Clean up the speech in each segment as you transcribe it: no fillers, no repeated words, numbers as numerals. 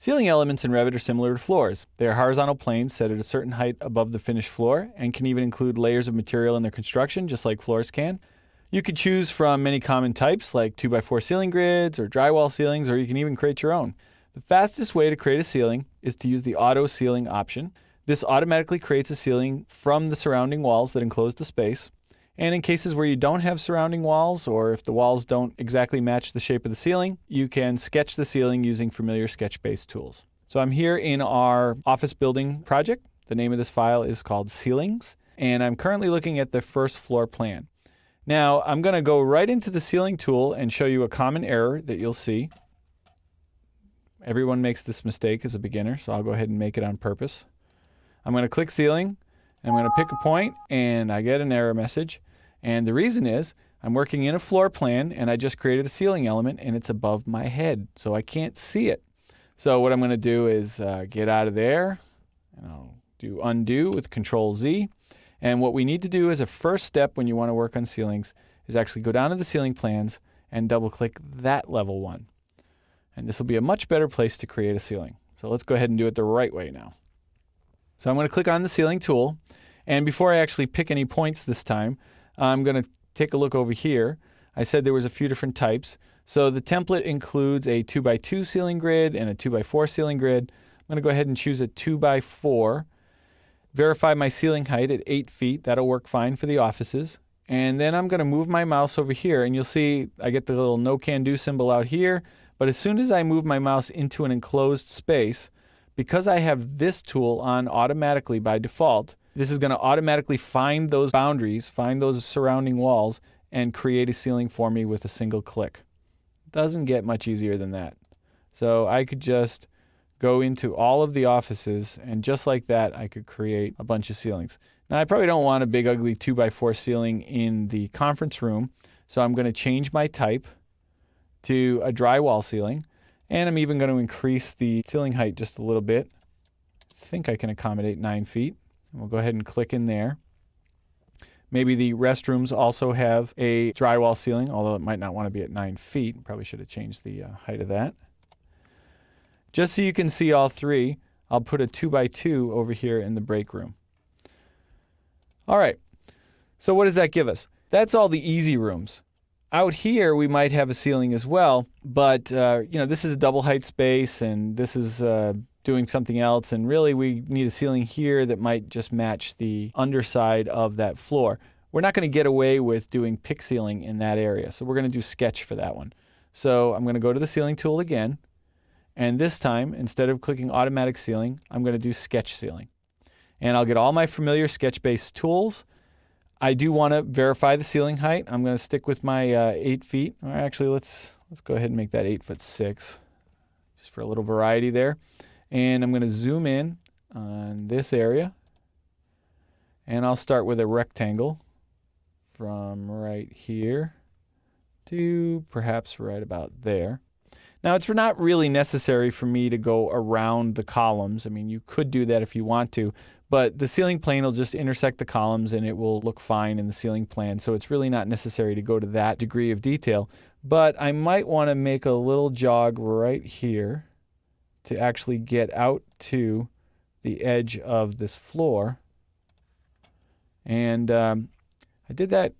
Ceiling elements in Revit are similar to floors. They are horizontal planes set at a certain height above the finished floor and can even include layers of material in their construction, just like floors can. You could choose from many common types like 2x4 ceiling grids or drywall ceilings, or you can even create your own. The fastest way to create a ceiling is to use the auto ceiling option. This automatically creates a ceiling from the surrounding walls that enclose the space. And in cases where you don't have surrounding walls, or if the walls don't exactly match the shape of the ceiling, you can sketch the ceiling using familiar sketch-based tools. So I'm here in our office building project. The name of this file is called Ceilings, and I'm currently looking at the first floor plan. Now, I'm going to go right into the ceiling tool and show you a common error that you'll see. Everyone makes this mistake as a beginner, so I'll go ahead and make it on purpose. I'm going to click ceiling, and I'm going to pick a point, and I get an error message. And the reason is I'm working in a floor plan and I just created a ceiling element and it's above my head, so I can't see it. So what I'm going to do is get out of there, and I'll do undo with Control Z. And what we need to do as a first step when you want to work on ceilings is actually go down to the ceiling plans and double click that level one. And this will be a much better place to create a ceiling. So let's go ahead and do it the right way now. So I'm going to click on the ceiling tool, and before I actually pick any points this time, I'm going to take a look over here. I said there was a few different types. So the template includes a 2x2 ceiling grid and a 2x4 ceiling grid. I'm going to go ahead and choose a 2x4. Verify my ceiling height at 8 feet. That'll work fine for the offices. And then I'm going to move my mouse over here, and you'll see I get the little no can do symbol out here. But as soon as I move my mouse into an enclosed space, because I have this tool on automatically by default, this is going to automatically find those boundaries, find those surrounding walls, and create a ceiling for me with a single click. Doesn't get much easier than that. So I could just go into all of the offices, and just like that, I could create a bunch of ceilings. Now, I probably don't want a big, ugly 2x4 ceiling in the conference room, so I'm going to change my type to a drywall ceiling, and I'm even going to increase the ceiling height just a little bit. I think I can accommodate 9 feet. We'll go ahead and click in there. Maybe the restrooms also have a drywall ceiling, although it might not want to be at 9 feet. Probably should have changed the height of that. Just so you can see all three, I'll put a 2x2 over here in the break room. All right, so what does that give us? That's all the easy rooms. Out here, we might have a ceiling as well, but this is a double height space, and this is doing something else, and really we need a ceiling here that might just match the underside of that floor. We're not going to get away with doing pick ceiling in that area, so we're going to do sketch for that one. So I'm going to go to the ceiling tool again, and this time, instead of clicking automatic ceiling, I'm going to do sketch ceiling. And I'll get all my familiar sketch-based tools. I do want to verify the ceiling height. I'm going to stick with my 8 feet. Or actually, let's go ahead and make that 8'6", just for a little variety there. And I'm going to zoom in on this area. And I'll start with a rectangle from right here to perhaps right about there. Now, it's not really necessary for me to go around the columns. I mean, you could do that if you want to, but the ceiling plane will just intersect the columns and it will look fine in the ceiling plan. So it's really not necessary to go to that degree of detail. But I might want to make a little jog right here to actually get out to the edge of this floor. And I did that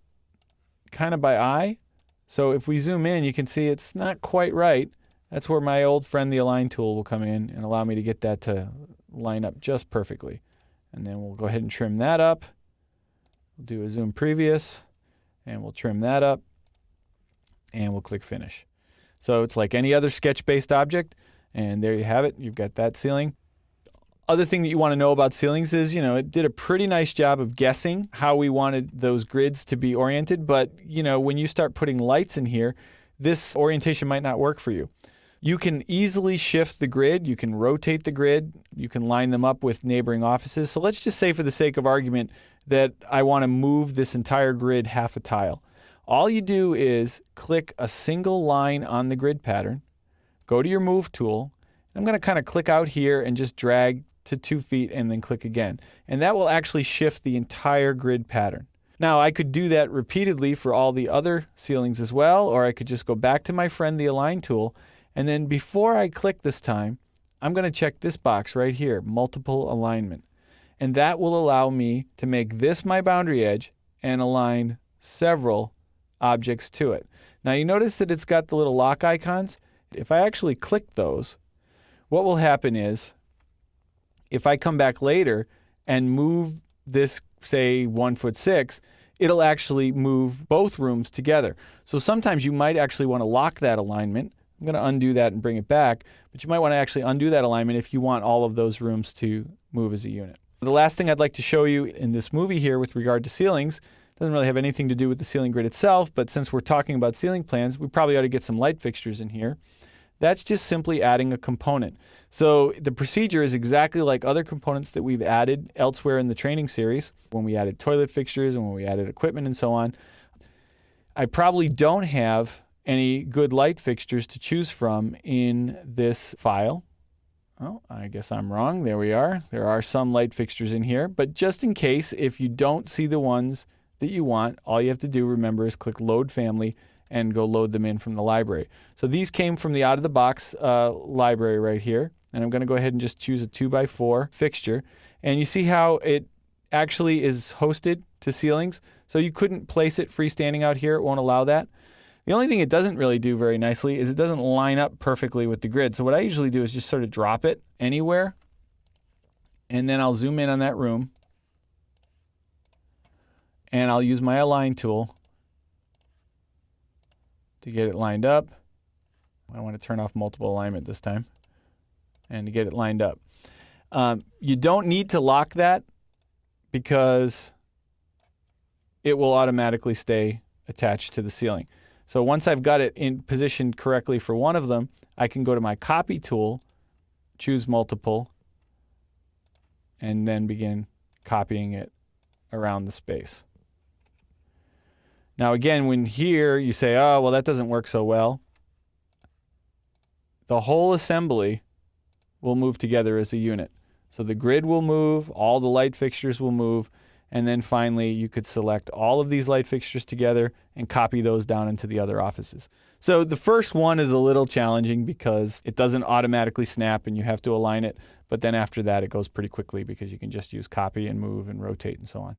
kind of by eye. So if we zoom in, you can see it's not quite right. That's where my old friend, the Align tool, will come in and allow me to get that to line up just perfectly. And then we'll go ahead and trim that up. We'll do a zoom previous, and we'll trim that up, and we'll click finish. So it's like any other sketch-based object, and there you have it. You've got that ceiling. Other thing that you want to know about ceilings is, it did a pretty nice job of guessing how we wanted those grids to be oriented, but, when you start putting lights in here, this orientation might not work for you. You can easily shift the grid. You can rotate the grid. You can line them up with neighboring offices. So let's just say, for the sake of argument, that I want to move this entire grid half a tile. All you do is click a single line on the grid pattern, go to your move tool. I'm going to kind of click out here and just drag to 2 feet and then click again. And that will actually shift the entire grid pattern. Now, I could do that repeatedly for all the other ceilings as well, or I could just go back to my friend, the Align tool, and then before I click this time, I'm going to check this box right here, multiple alignment. And that will allow me to make this my boundary edge and align several objects to it. Now you notice that it's got the little lock icons. If I actually click those, what will happen is if I come back later and move this, say 1'6", it'll actually move both rooms together. So sometimes you might actually want to lock that alignment. I'm going to undo that and bring it back, but you might want to actually undo that alignment if you want all of those rooms to move as a unit. The last thing I'd like to show you in this movie here with regard to ceilings doesn't really have anything to do with the ceiling grid itself, but since we're talking about ceiling plans, we probably ought to get some light fixtures in here. That's just simply adding a component. So the procedure is exactly like other components that we've added elsewhere in the training series, when we added toilet fixtures and when we added equipment and so on. I probably don't have any good light fixtures to choose from in this file. Oh, I guess I'm wrong. There we are. There are some light fixtures in here, but just in case, if you don't see the ones that you want, all you have to do, remember, is click Load Family and go load them in from the library. So these came from the out-of-the-box library right here, and I'm going to go ahead and just choose a 2x4 fixture. And you see how it actually is hosted to ceilings, so you couldn't place it freestanding out here. It won't allow that. The only thing it doesn't really do very nicely is it doesn't line up perfectly with the grid. So what I usually do is just sort of drop it anywhere, and then I'll zoom in on that room, and I'll use my Align tool to get it lined up. I want to turn off multiple alignment this time, and to get it lined up. You don't need to lock that because it will automatically stay attached to the ceiling. So once I've got it in positioned correctly for one of them, I can go to my copy tool, choose multiple, and then begin copying it around the space. Now again, when here you say, oh, well, that doesn't work so well, the whole assembly will move together as a unit. So the grid will move, all the light fixtures will move, and then finally you could select all of these light fixtures together and copy those down into the other offices. So the first one is a little challenging because it doesn't automatically snap and you have to align it, but then after that it goes pretty quickly because you can just use copy and move and rotate and so on.